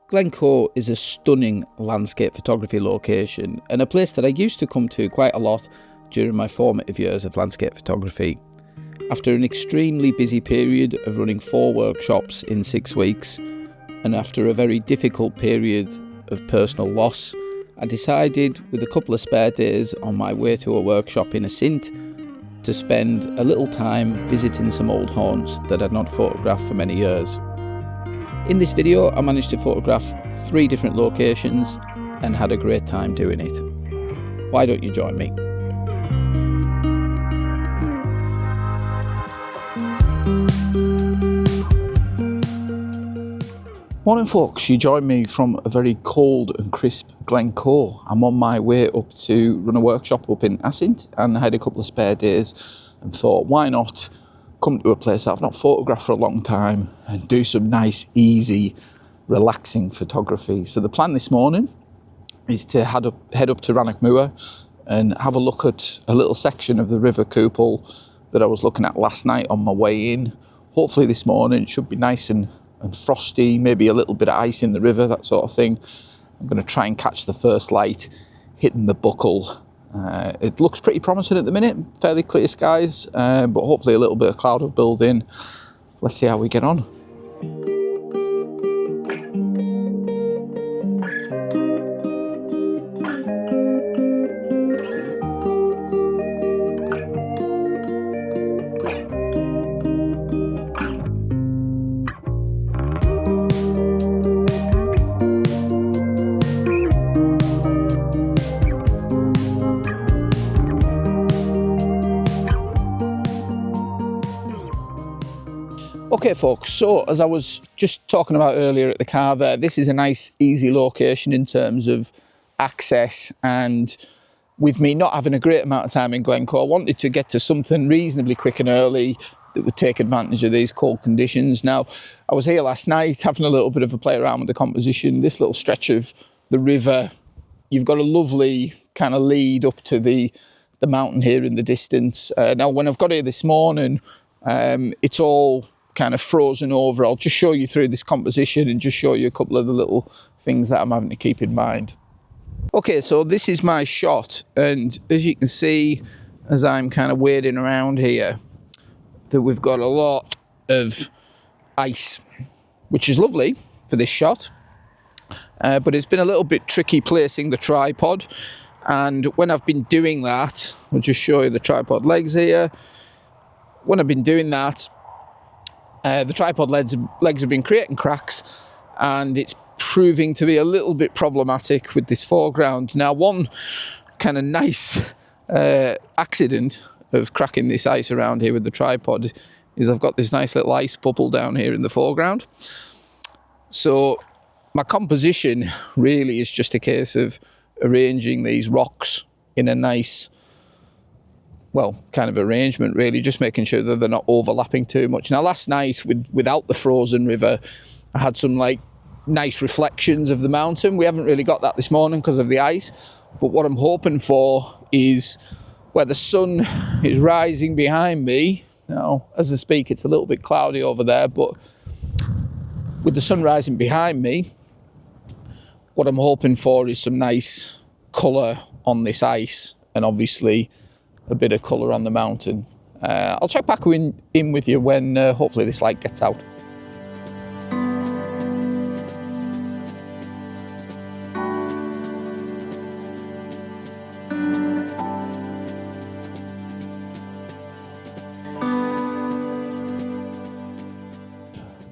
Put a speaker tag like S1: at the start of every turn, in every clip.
S1: Glencoe is a stunning landscape photography location and a place that I used to come to quite a lot during my formative years of landscape photography. After an extremely busy period of running 4 workshops in 6 weeks, and after a very difficult period of personal loss, I decided, with a couple of spare days on my way to a workshop in Asint, to spend a little time visiting some old haunts that I'd not photographed for many years. In this video, I managed to photograph 3 different locations and had a great time doing it. Why don't you join me? Morning folks, you join me from a very cold and crisp Glencoe. I'm on my way up to run a workshop up in Asint, and I had a couple of spare days and thought, why not come to a place that I've not photographed for a long time and do some nice, easy, relaxing photography. So the plan this morning is to head up to Rannoch Moor and have a look at a little section of the River Coupall that I was looking at last night on my way in. Hopefully this morning it should be nice and frosty, maybe a little bit of ice in the river, that sort of thing. I'm going to try and catch the first light hitting the buckle. It looks pretty promising at the minute, fairly clear skies, but hopefully a little bit of cloud will build in. Let's see how we get on. Okay folks, so as I was just talking about earlier at the car there, this is a nice easy location in terms of access, and with me not having a great amount of time in Glencoe, I wanted to get to something reasonably quick and early that would take advantage of these cold conditions. Now, I was here last night having a little bit of a play around with the composition. This little stretch of the river, you've got a lovely kind of lead up to the mountain here in the distance. Now, when I've got here this morning, it's all kind of frozen over. I'll just show you through this composition and just show you a couple of the little things that I'm having to keep in mind. Okay, so this is my shot, and as you can see, as I'm kind of wading around here, that we've got a lot of ice, which is lovely for this shot, but it's been a little bit tricky placing the tripod, and when I've been doing that, I'll just show you the tripod legs here. When I've been doing that, the tripod legs have been creating cracks, and it's proving to be a little bit problematic with this foreground. Now, one kind of nice accident of cracking this ice around here with the tripod is I've got this nice little ice bubble down here in the foreground. So my composition really is just a case of arranging these rocks in a nice, well, kind of arrangement, really, just making sure that they're not overlapping too much. Now, last night, without the frozen river, I had some like nice reflections of the mountain. We haven't really got that this morning because of the ice, but what I'm hoping for is where the sun is rising behind me. Now, as I speak, it's a little bit cloudy over there, but with the sun rising behind me, what I'm hoping for is some nice colour on this ice, and obviously a bit of colour on the mountain. I'll check back in with you when hopefully this light gets out.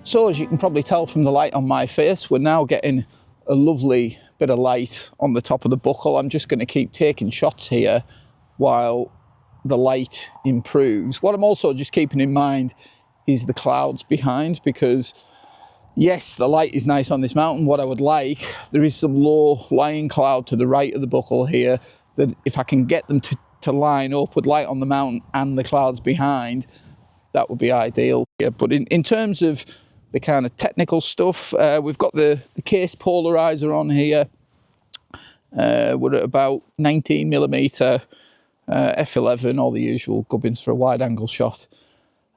S1: So as you can probably tell from the light on my face, we're now getting a lovely bit of light on the top of the buckle. I'm just going to keep taking shots here while the light improves. What I'm also just keeping in mind is the clouds behind, because yes, the light is nice on this mountain. What I would like, there is some low lying cloud to the right of the buckle here, that if I can get them to line up with light on the mountain and the clouds behind, that would be ideal. Yeah, but in terms of the kind of technical stuff, we've got the case polarizer on here. We're at about 19mm f11, all the usual gubbins for a wide angle shot.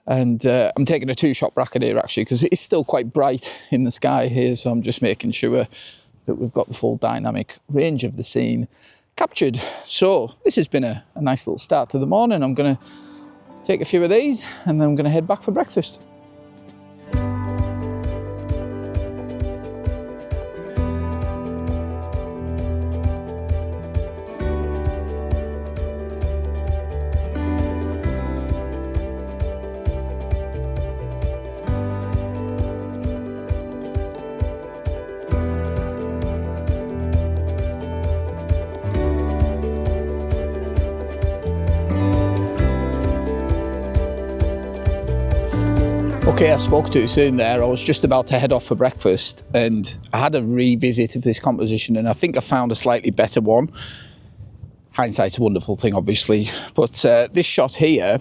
S1: And I'm taking a 2-shot bracket here actually, because it's still quite bright in the sky here, so I'm just making sure that we've got the full dynamic range of the scene captured. So this has been a nice little start to the morning. I'm going to take a few of these and then I'm going to head back for breakfast. Okay, I spoke too soon there. I was just about to head off for breakfast and I had a revisit of this composition and I think I found a slightly better one. Hindsight's a wonderful thing, obviously, but this shot here,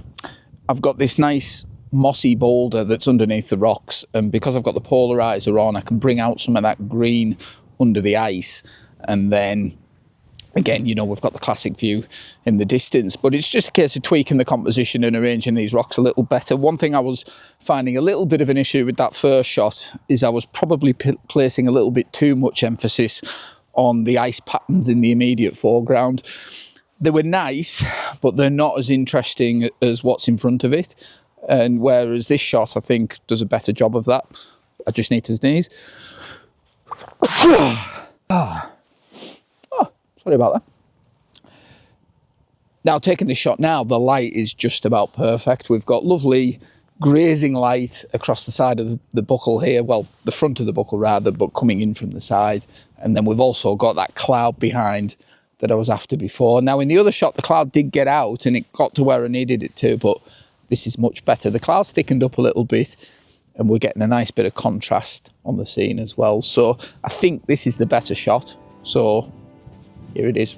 S1: I've got this nice mossy boulder that's underneath the rocks, and because I've got the polarizer on, I can bring out some of that green under the ice, and then again, you know, we've got the classic view in the distance, but it's just a case of tweaking the composition and arranging these rocks a little better. One thing I was finding a little bit of an issue with that first shot is I was probably placing a little bit too much emphasis on the ice patterns in the immediate foreground. They were nice, but they're not as interesting as what's in front of it. And whereas this shot, I think, does a better job of that. I just need to sneeze. Sorry about that. Now, taking this shot now, the light is just about perfect. We've got lovely grazing light across the side of the buckle here. Well, the front of the buckle rather, but coming in from the side. And then we've also got that cloud behind that I was after before. Now, in the other shot, the cloud did get out and it got to where I needed it to, but this is much better. The cloud's thickened up a little bit and we're getting a nice bit of contrast on the scene as well. So I think this is the better shot. So here it is.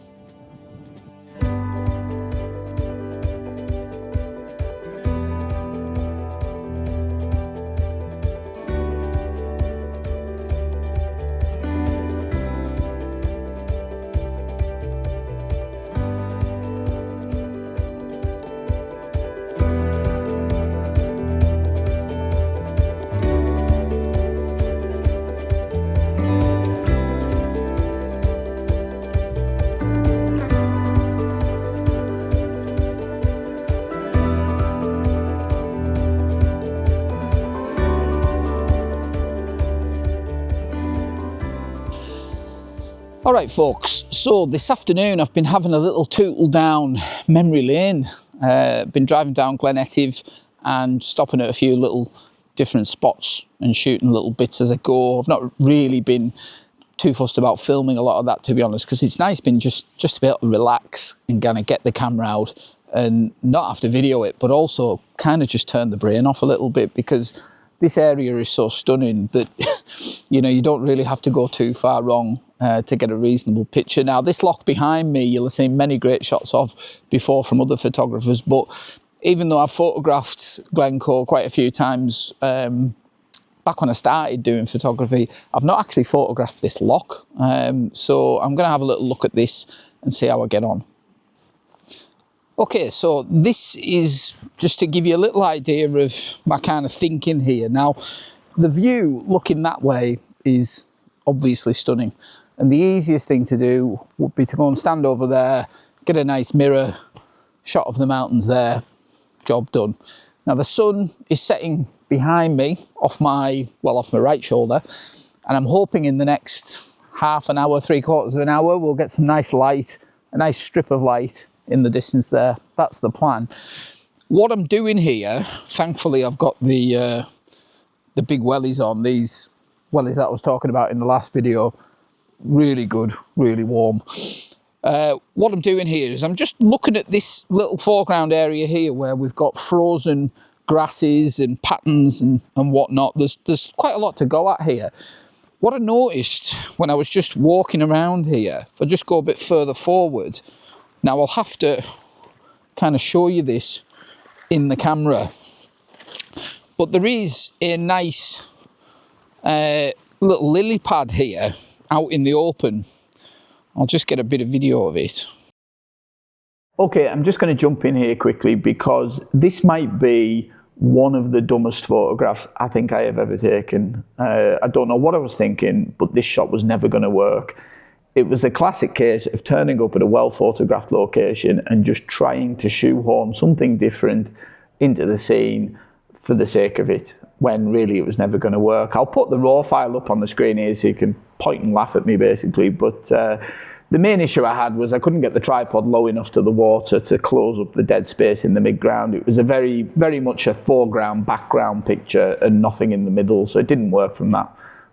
S1: All right, folks, so this afternoon I've been having a little tootle down memory lane. Been driving down Glen Etive and stopping at a few little different spots and shooting little bits as I go. I've not really been too fussed about filming a lot of that, to be honest, because it's nice being just to be able to relax and kind of get the camera out and not have to video it, but also kind of just turn the brain off a little bit, because this area is so stunning that you know, you don't really have to go too far wrong to get a reasonable picture. Now, this loch behind me, you'll have seen many great shots of before from other photographers, but even though I've photographed Glencoe quite a few times back when I started doing photography, I've not actually photographed this loch. So I'm going to have a little look at this and see how I get on. Okay, so this is just to give you a little idea of my kind of thinking here. Now, the view looking that way is obviously stunning, and the easiest thing to do would be to go and stand over there, get a nice mirror shot of the mountains there, job done. Now, the sun is setting behind me off my right shoulder, and I'm hoping in the next half an hour, 3/4 of an hour, we'll get some nice light, a nice strip of light in the distance there. That's the plan. What I'm doing here, thankfully I've got the big wellies on, these wellies that I was talking about in the last video. Really good, really warm. What I'm doing here is I'm just looking at this little foreground area here where we've got frozen grasses and patterns and whatnot. There's quite a lot to go at here. What I noticed when I was just walking around here, if I just go a bit further forward, now I'll have to kind of show you this in the camera, but there is a nice little lily pad here out in the open. I'll just get a bit of video of it. Okay, I'm just going to jump in here quickly because this might be one of the dumbest photographs I think I have ever taken. I don't know what I was thinking, but this shot was never going to work. It was a classic case of turning up at a well-photographed location and just trying to shoehorn something different into the scene for the sake of it, when really it was never going to work. I'll put the raw file up on the screen here so you can point and laugh at me, basically. But the main issue I had was I couldn't get the tripod low enough to the water to close up the dead space in the midground. It was a very, very much a foreground, background picture and nothing in the middle, so it didn't work from that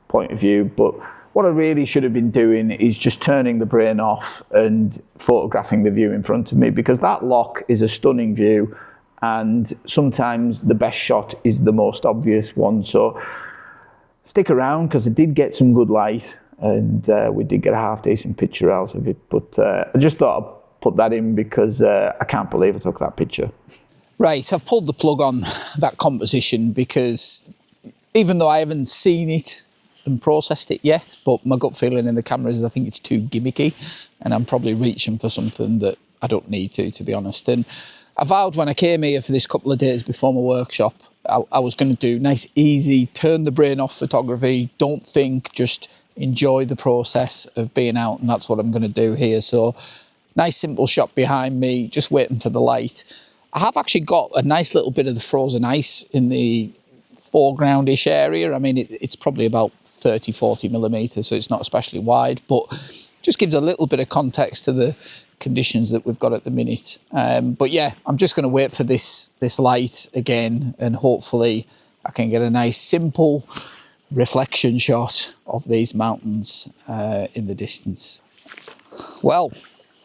S1: point of view. But what I really should have been doing is just turning the brain off and photographing the view in front of me, because that loch is a stunning view, and sometimes the best shot is the most obvious one. So stick around, because I did get some good light, and we did get a half-decent picture out of it. But I just thought I'd put that in because I can't believe I took that picture.
S2: Right, I've pulled the plug on that composition because even though I haven't seen it and processed it yet, but my gut feeling in the camera is I think it's too gimmicky, and I'm probably reaching for something that I don't need to be honest. And I vowed when I came here for this couple of days before my workshop, I was going to do nice, easy, turn the brain off photography, don't think, just enjoy the process of being out, and that's what I'm going to do here. So nice simple shot behind me, just waiting for the light. I have actually got a nice little bit of the frozen ice in the foregroundish area. I mean, it's probably about 30-40 millimeters, so it's not especially wide, but just gives a little bit of context to the conditions that we've got at the minute. But yeah, I'm just going to wait for this light again, and hopefully I can get a nice simple reflection shot of these mountains in the distance. Well,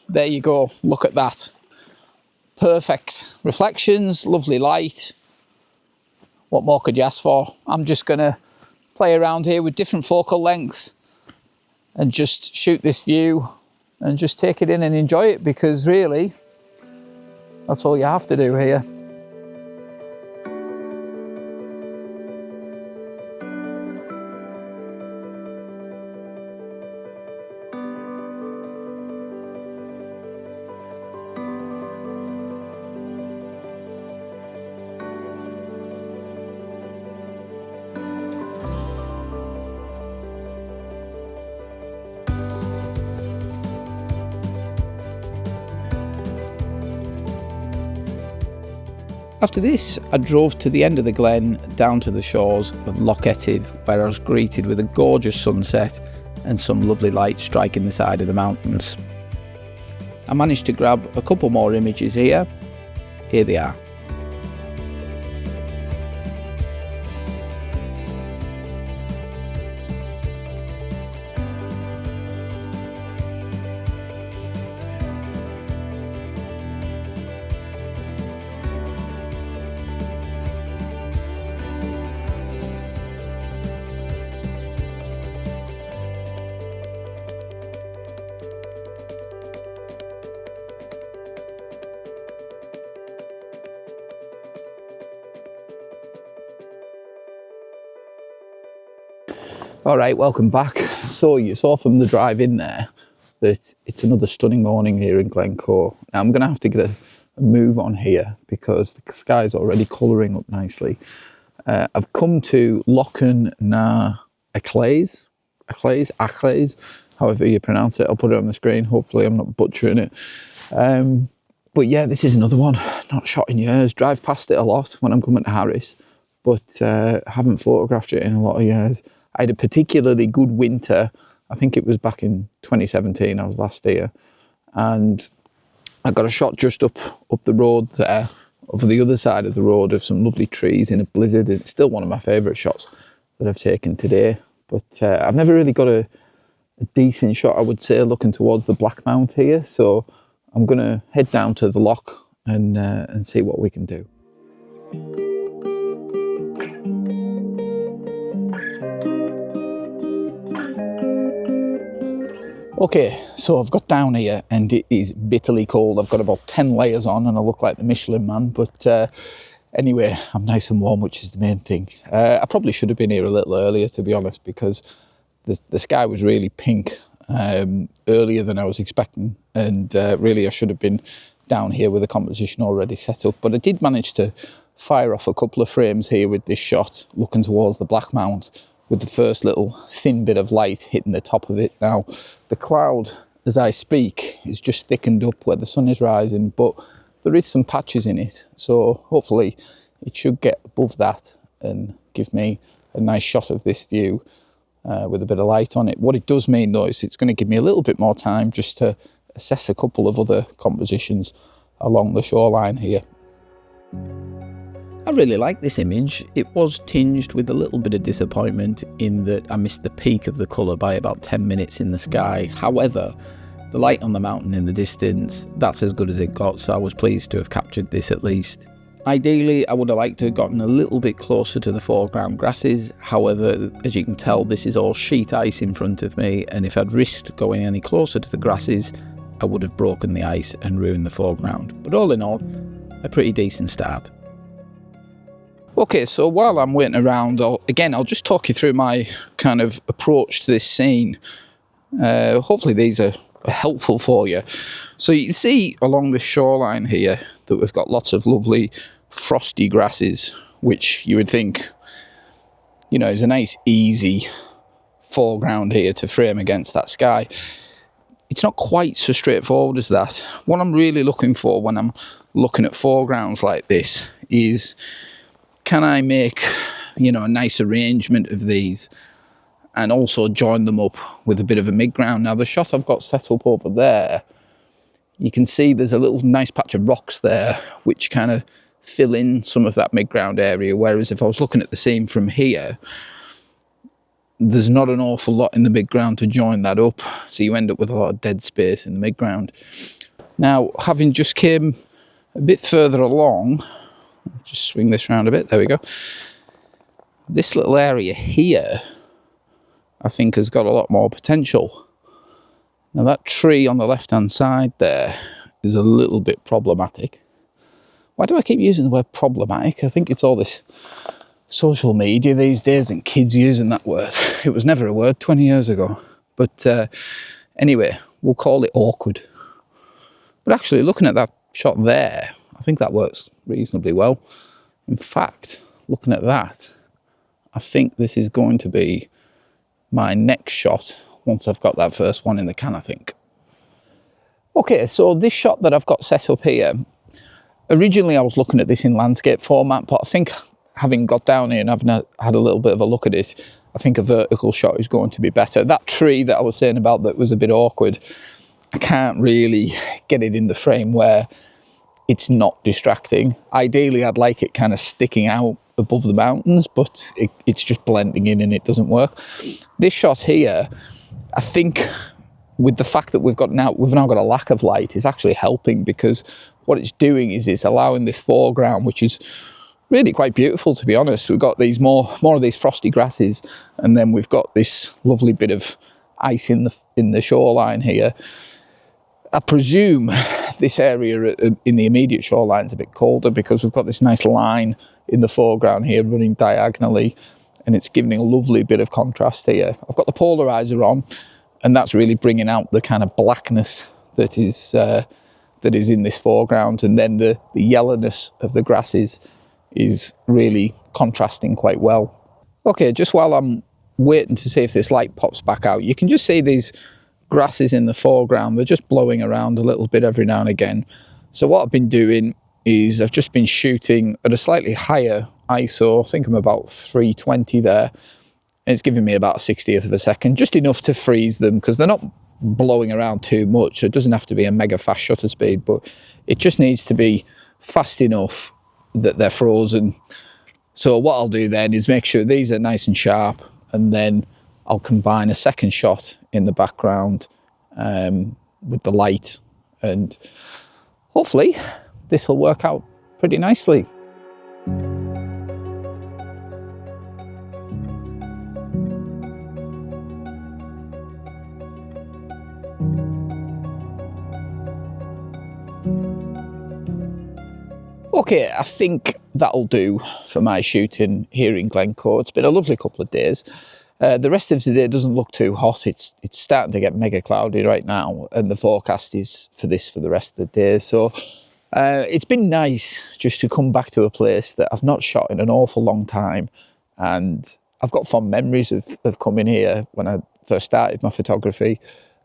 S2: there you go. Look at that. Perfect reflections, lovely light. What more could you ask for? I'm just going to play around here with different focal lengths and just shoot this view and just take it in and enjoy it, because really that's all you have to do here.
S1: After this, I drove to the end of the Glen, down to the shores of Loch Etive, where I was greeted with a gorgeous sunset and some lovely light striking the side of the mountains. I managed to grab a couple more images here. Here they are. All right, welcome back. So you saw from the drive in there that it's another stunning morning here in Glencoe. Now I'm going to have to get a move on here because the sky's already colouring up nicely. I've come to Lochan na h-Achlaise, h-Achlaise, however you pronounce it. I'll put it on the screen. Hopefully I'm not butchering it. But yeah, this is another one, not shot in years. Drive past it a lot when I'm coming to Harris, but haven't photographed it in a lot of years. I had a particularly good winter. I think it was back in 2017, I was last here. And I got a shot just up the road there, over the other side of the road, of some lovely trees in a blizzard. It's still one of my favourite shots that I've taken today. But I've never really got a decent shot, I would say, looking towards the Black Mount here. So I'm going to head down to the loch and see what we can do. Okay, so I've got down here and it is bitterly cold. I've got about 10 layers on and I look like the Michelin man, but anyway, I'm nice and warm, which is the main thing. I probably should have been here a little earlier, to be honest, because the sky was really pink earlier than I was expecting, and really I should have been down here with the composition already set up. But I did manage to fire off a couple of frames here with this shot, looking towards the Black Mount, with the first little thin bit of light hitting the top of it. Now, the cloud, as I speak, is just thickened up where the sun is rising, but there is some patches in it, so hopefully it should get above that and give me a nice shot of this view with a bit of light on it. What it does mean though is it's going to give me a little bit more time just to assess a couple of other compositions along the shoreline here.
S2: I really like this image. It was tinged with a little bit of disappointment in that I missed the peak of the colour by about 10 minutes in the sky. However, the light on the mountain in the distance, that's as good as it got, so I was pleased to have captured this at least. Ideally, I would have liked to have gotten a little bit closer to the foreground grasses. However, as you can tell, this is all sheet ice in front of me, and if I'd risked going any closer to the grasses, I would have broken the ice and ruined the foreground. But all in all, a pretty decent start.
S1: Okay, so while I'm waiting around, I'll just talk you through my kind of approach to this scene. Hopefully these are helpful for you. So you can see along this shoreline here that we've got lots of lovely frosty grasses, which you would think, you know, is a nice easy foreground here to frame against that sky. It's not quite so straightforward as that. What I'm really looking for when I'm looking at foregrounds like this is, can I make, you know, a nice arrangement of these and also join them up with a bit of a midground. Now the shot I've got set up over there, you can see there's a little nice patch of rocks there which kind of fill in some of that midground area, whereas if I was looking at the scene from here, there's not an awful lot in the midground to join that up, so you end up with a lot of dead space in the midground. Now, having just came a bit further along, just swing this around a bit, there we go, this little area here I think has got a lot more potential. Now that tree on the left hand side there is a little bit problematic. Why do I keep using the word problematic? I think it's all this social media these days and kids using that word. It was never a word 20 years ago. But anyway, we'll call it awkward. But actually, looking at that shot there, I think that works reasonably well. In fact, looking at that, I think this is going to be my next shot once I've got that first one in the can, I think. Okay, so this shot that I've got set up here, originally I was looking at this in landscape format, but I think having got down here and having had a little bit of a look at it, I think a vertical shot is going to be better. That tree that I was saying about that was a bit awkward, I can't really get it in the frame where it's not distracting. Ideally, I'd like it kind of sticking out above the mountains, but it's just blending in and it doesn't work. This shot here, I think with the fact that we've now got a lack of light, is actually helping, because what it's doing is it's allowing this foreground, which is really quite beautiful, to be honest. We've got these more of these frosty grasses, and then we've got this lovely bit of ice in the shoreline here. I presume this area in the immediate shoreline is a bit colder because we've got this nice line in the foreground here running diagonally, and it's giving a lovely bit of contrast here. I've got the polarizer on, and that's really bringing out the kind of blackness that is in this foreground, and then the yellowness of the grasses is really contrasting quite well. Okay, just while I'm waiting to see if this light pops back out, you can just see these grasses in the foreground. They're just blowing around a little bit every now and again. So what I've been doing is I've just been shooting at a slightly higher ISO. I think I'm about 320 there. And it's giving me about a 60th of a second, just enough to freeze them, because they're not blowing around too much. It doesn't have to be a mega fast shutter speed, but it just needs to be fast enough that they're frozen. So what I'll do then is make sure these are nice and sharp, and then I'll combine a second shot in the background with the light, and hopefully this will work out pretty nicely. Okay, I think that'll do for my shooting here in Glencoe. It's been a lovely couple of days. The rest of today doesn't look too hot. It's starting to get mega cloudy right now, and the forecast is for the rest of the day. So It's been nice just to come back to a place that I've not shot in an awful long time, and I've got fond memories of coming here when I first started my photography,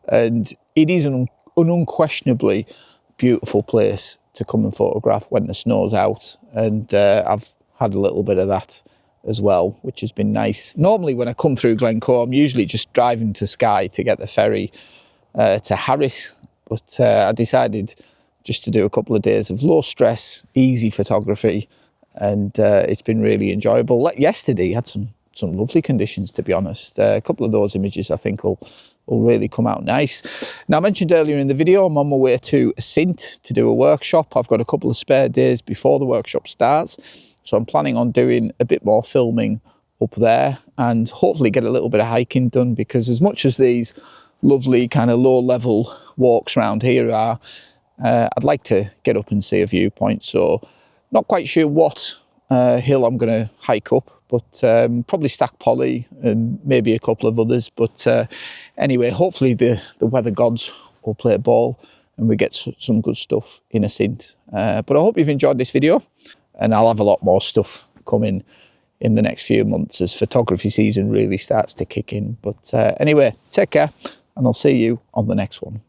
S1: and it is an unquestionably beautiful place to come and photograph when the snow's out, and I've had a little bit of that as well, which has been nice. Normally when I come through Glencoe, I'm usually just driving to Skye to get the ferry to Harris, but I decided just to do a couple of days of low stress, easy photography, and it's been really enjoyable. Like yesterday, had some lovely conditions, to be honest. A couple of those images I think will really come out nice. Now, I mentioned earlier in the video, I'm on my way to Sint to do a workshop. I've got a couple of spare days before the workshop starts, so I'm planning on doing a bit more filming up there and hopefully get a little bit of hiking done, because as much as these lovely kind of low level walks around here are, I'd like to get up and see a viewpoint. So not quite sure what hill I'm going to hike up, but probably Stack Polly and maybe a couple of others. But anyway, hopefully the weather gods will play ball and we get some good stuff in a Sint. But I hope you've enjoyed this video, and I'll have a lot more stuff coming in the next few months as photography season really starts to kick in. But anyway, take care, and I'll see you on the next one.